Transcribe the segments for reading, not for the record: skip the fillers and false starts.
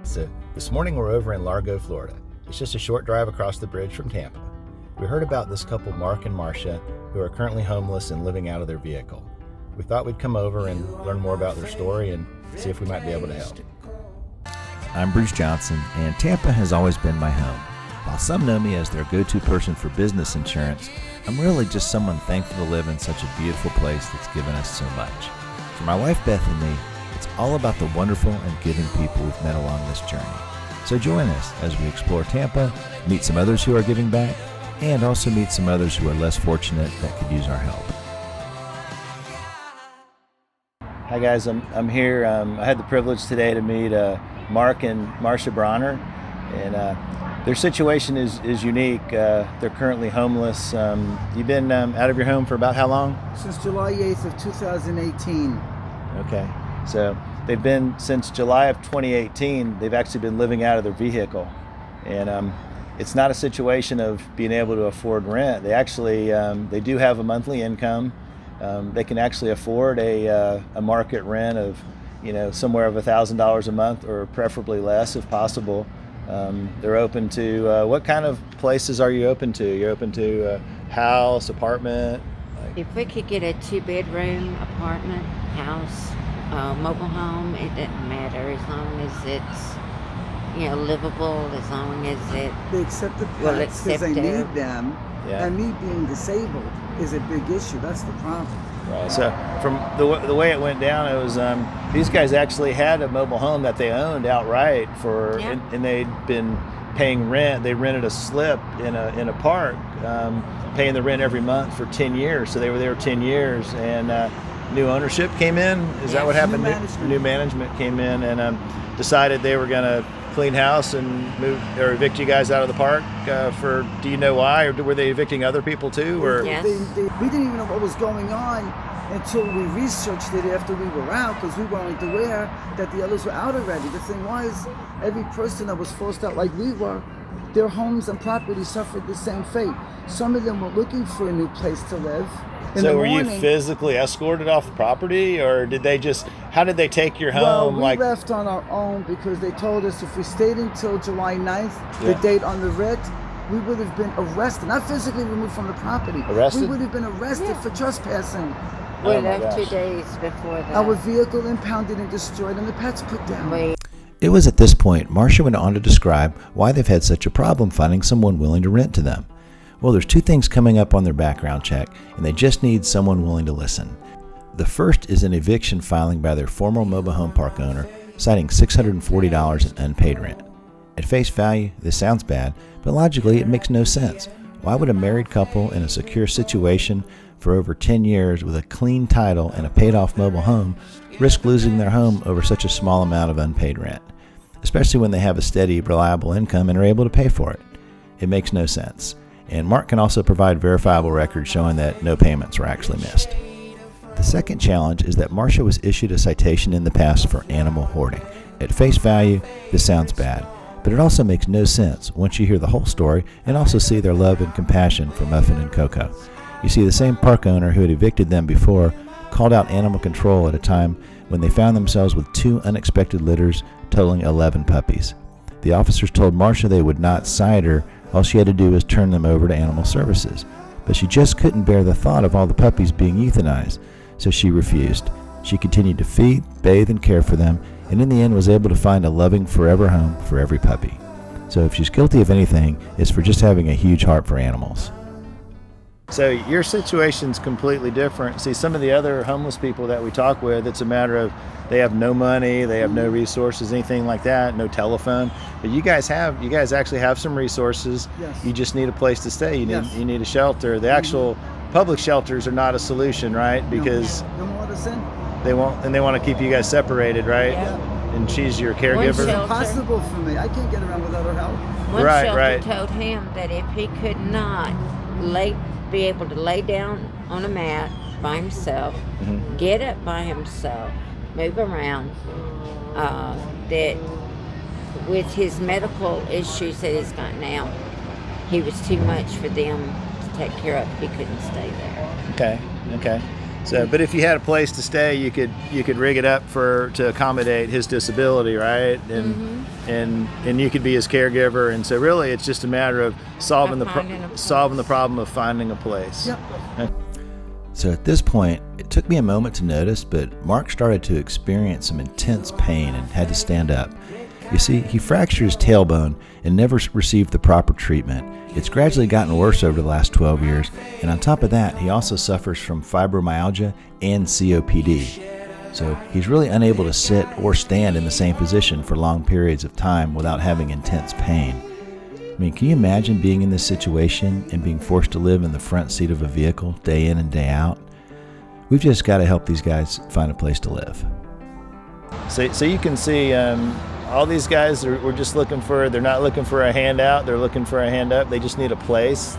So this morning we're over in Largo, Florida. It's just a short drive across the bridge from Tampa. We heard about this couple, Marc and Marsha, who are currently homeless and living out of their vehicle. We thought we'd come over and learn more about their story and see if we might be able to help. I'm Bruce Johnson, and Tampa has always been my home. While some know me as their go-to person for business insurance, I'm really just someone thankful to live in such a beautiful place that's given us so much. For my wife Beth and me, it's all about the wonderful and giving people we've met along this journey. So join us as we explore Tampa, meet some others who are giving back, and also meet some others who are less fortunate that could use our help. Hi guys, I'm here. I had the privilege today to meet Marc and Marsha Bronner, and their situation is unique. They're currently homeless. You've been out of your home for about how long? Since July 8th of 2018. Okay, so they've been since July of 2018. They've actually been living out of their vehicle, and it's not a situation of being able to afford rent. They actually they do have a monthly income. They can actually afford a market rent of somewhere of $1,000 a month, or preferably less if possible. They're open to what kind of places are you open to? You're open to a house, apartment? If we could get a 2-bedroom apartment, house, mobile home, it doesn't matter as long as it's livable, as long as it They accept the will pets because accept they it. need them, Yeah. and me being disabled is a big issue. That's the problem. Right. So from the way it went down, it was these guys actually had a mobile home that they owned outright for, Yeah. and they'd been paying rent. They rented a slip in a park, paying the rent every month for 10 years. So they were there 10 years, and new ownership came in. Is that what happened? New management came in and decided they were going to clean house and move or evict you guys out of the park. Do you know why, or were they evicting other people too? Or Yes. We didn't even know what was going on until we researched it after we were out, because we weren't aware that the others were out already. The thing was, every person that was forced out like we were, their homes and property suffered the same fate. Some of them were looking for a new place to live. So were you physically escorted off the property, or how did they take your home? Well, we left on our own because they told us if we stayed until July 9th, the date on the writ, we would have been arrested, not physically removed from the property. Arrested? We would have been arrested for trespassing. we Oh my left 2 gosh. days before that. Our vehicle impounded and destroyed, and the pets put down. It was at this point Marsha went on to describe why they've had such a problem finding someone willing to rent to them. Well, there's 2 things coming up on their background check, and they just need someone willing to listen. The first is an eviction filing by their former mobile home park owner, citing $640 in unpaid rent. At face value, this sounds bad, but logically it makes no sense. Why would a married couple in a secure situation for over 10 years with a clean title and a paid-off mobile home risk losing their home over such a small amount of unpaid rent, especially when they have a steady, reliable income and are able to pay for it? It makes no sense. And Marc can also provide verifiable records showing that no payments were actually missed. The second challenge is that Marsha was issued a citation in the past for animal hoarding. At face value, this sounds bad, but it also makes no sense once you hear the whole story and also see their love and compassion for Muffin and Koko. You see, the same park owner who had evicted them before called out animal control at a time when they found themselves with 2 unexpected litters totaling 11 puppies. The officers told Marsha they would not cite her. All she had to do was turn them over to animal services. But she just couldn't bear the thought of all the puppies being euthanized, so she refused. She continued to feed, bathe, and care for them, and in the end was able to find a loving forever home for every puppy. So if she's guilty of anything, it's for just having a huge heart for animals. So your situation's completely different. See, some of the other homeless people that we talk with, it's a matter of they have no money, they have no resources, anything like that, no telephone. But you guys actually have some resources. Yes. You just need a place to stay. You need a shelter. The actual public shelters are not a solution, right? Because You don't want us in? they want to keep you guys separated, right? Yeah. And she's your One caregiver. It's shelter. impossible for me. I can't get around without her help. One Right, shelter right. told him that if he could not be able to lay down on a mat by himself, get up by himself, move around, that with his medical issues that he's got now, he was too much for them to take care of. He couldn't stay there. Okay. So, but if you had a place to stay, you could rig it up to accommodate his disability, right? And and you could be his caregiver. And so, really, it's just a matter of solving the problem of finding a place. Yep. So at this point, it took me a moment to notice, but Marc started to experience some intense pain and had to stand up. You see, he fractured his tailbone and never received the proper treatment. It's gradually gotten worse over the last 12 years, and on top of that, he also suffers from fibromyalgia and COPD. So he's really unable to sit or stand in the same position for long periods of time without having intense pain. I mean, can you imagine being in this situation and being forced to live in the front seat of a vehicle day in and day out? We've just got to help these guys find a place to live. So you can see all these guys we're just they're not looking for a handout, they're looking for a hand up. They just need a place.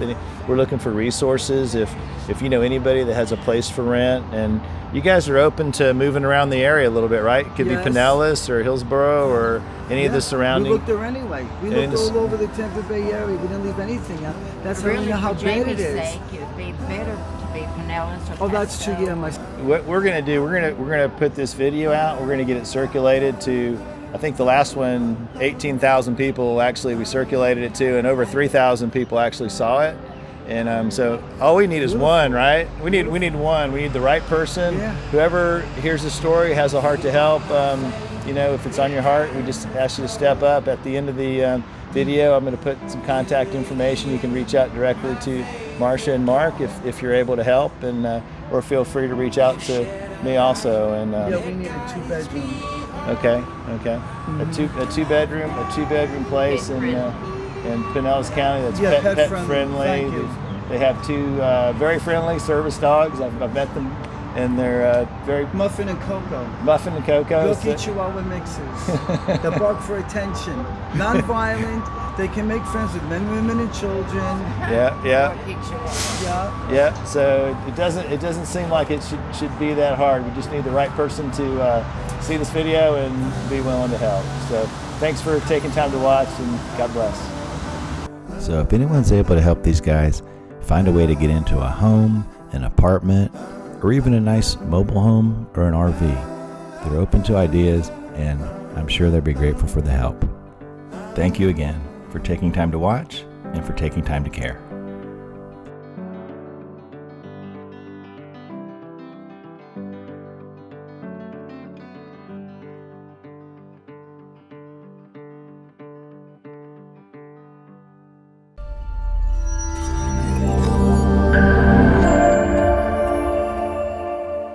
We're looking for resources. If you know anybody that has a place for rent, and you guys are open to moving around the area a little bit, right? It could be Pinellas or Hillsborough or any of the surrounding. We looked there anyway. We looked all over the Tampa Bay area. We didn't leave anything out. That's how we know how bad it is. Sake, it would be better to be Pinellas or that's true. Yeah, what we're gonna do, we're gonna put this video out. We're gonna get it circulated to, I think the last one, 18,000 people actually we circulated it to, and over 3,000 people actually saw it. And so all we need is one, right? We need one. We need the right person. Yeah. Whoever hears the story, has a heart to help. If it's on your heart, we just ask you to step up. At the end of the video, I'm going to put some contact information. You can reach out directly to Marsha and Marc if you're able to help, and or feel free to reach out to me also. And we need a 2-bedroom. Okay. Mm-hmm. A two bedroom place in Pinellas County that's pet friendly. They have 2 very friendly service dogs. I've met them, and they're very Muffin and Koko. Muffin and Koko. Milky Chihuahua mixes. They bark for attention. Non-violent. They can make friends with men, women, and children. Yeah. Yeah. So it doesn't seem like it should be that hard. We just need the right person to see this video and be willing to help. So thanks for taking time to watch, and God bless. So if anyone's able to help these guys find a way to get into a home, an apartment, or even a nice mobile home or an RV, they're open to ideas, and I'm sure they'll be grateful for the help. Thank you again for taking time to watch and for taking time to care.